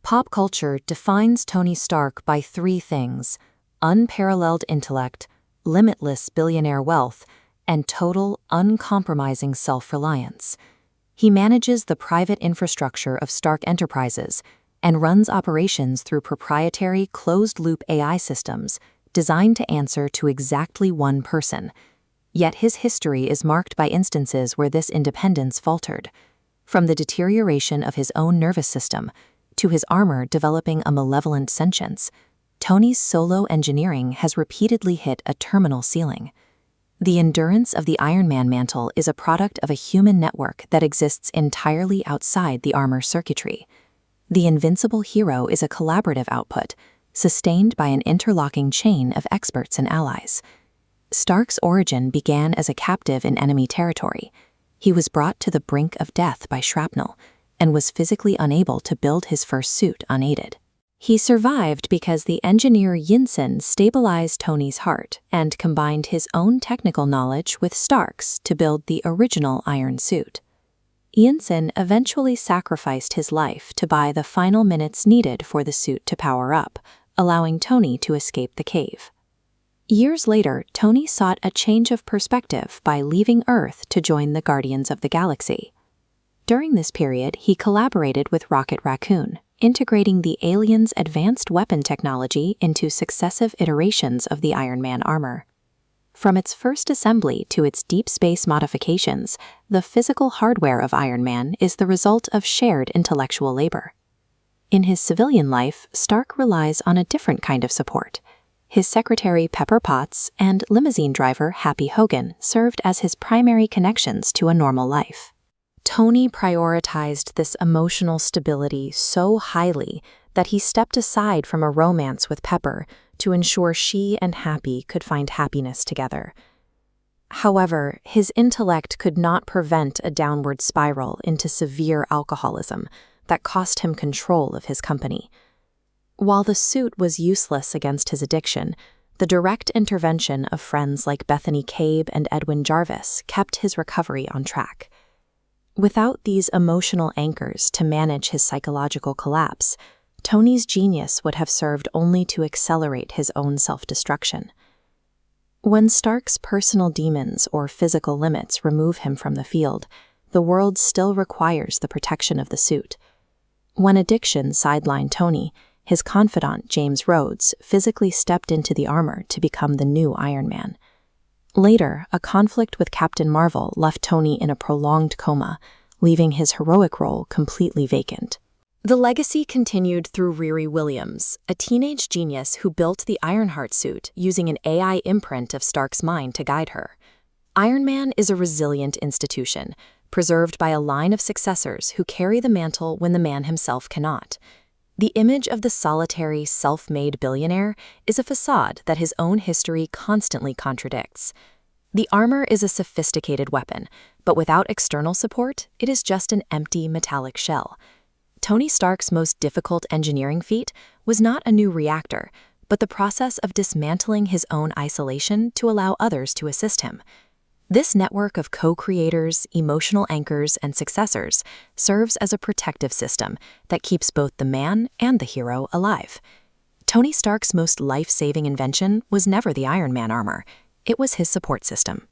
Pop culture defines Tony Stark by three things: unparalleled intellect, limitless billionaire wealth, and total, uncompromising self-reliance. He manages the private infrastructure of Stark Enterprises and runs operations through proprietary closed-loop AI systems designed to answer to exactly one person. Yet his history is marked by instances where this independence faltered. From the deterioration of his own nervous system to his armor developing a malevolent sentience, Tony's solo engineering has repeatedly hit a terminal ceiling. The endurance of the Iron Man mantle is a product of a human network that exists entirely outside the armor circuitry. The invincible hero is a collaborative output, sustained by an interlocking chain of experts and allies. Stark's origin began as a captive in enemy territory. He was brought to the brink of death by shrapnel and was physically unable to build his first suit unaided. He survived because the engineer Yinsen stabilized Tony's heart and combined his own technical knowledge with Stark's to build the original iron suit. Yinsen eventually sacrificed his life to buy the final minutes needed for the suit to power up, allowing Tony to escape the cave. Years later, Tony sought a change of perspective by leaving Earth to join the Guardians of the Galaxy. During this period, he collaborated with Rocket Raccoon, integrating the aliens' advanced weapon technology into successive iterations of the Iron Man armor. From its first assembly to its deep space modifications, the physical hardware of Iron Man is the result of shared intellectual labor. In his civilian life, Stark relies on a different kind of support. His secretary Pepper Potts and limousine driver Happy Hogan served as his primary connections to a normal life. Tony prioritized this emotional stability so highly that he stepped aside from a romance with Pepper to ensure she and Happy could find happiness together. However, his intellect could not prevent a downward spiral into severe alcoholism that cost him control of his company. While the suit was useless against his addiction, the direct intervention of friends like Bethany Cabe and Edwin Jarvis kept his recovery on track. Without these emotional anchors to manage his psychological collapse, Tony's genius would have served only to accelerate his own self-destruction. When Stark's personal demons or physical limits remove him from the field, the world still requires the protection of the suit. When addiction sidelined Tony, his confidant James Rhodes physically stepped into the armor to become the new Iron Man. Later, a conflict with Captain Marvel left Tony in a prolonged coma, leaving his heroic role completely vacant. The legacy continued through Riri Williams, a teenage genius who built the Ironheart suit using an AI imprint of Stark's mind to guide her. Iron Man is a resilient institution, preserved by a line of successors who carry the mantle when the man himself cannot. The image of the solitary, self-made billionaire is a facade that his own history constantly contradicts. The armor is a sophisticated weapon, but without external support, it is just an empty metallic shell. Tony Stark's most difficult engineering feat was not a new reactor, but the process of dismantling his own isolation to allow others to assist him. This network of co-creators, emotional anchors, and successors serves as a protective system that keeps both the man and the hero alive. Tony Stark's most life-saving invention was never the Iron Man armor. It was his support system.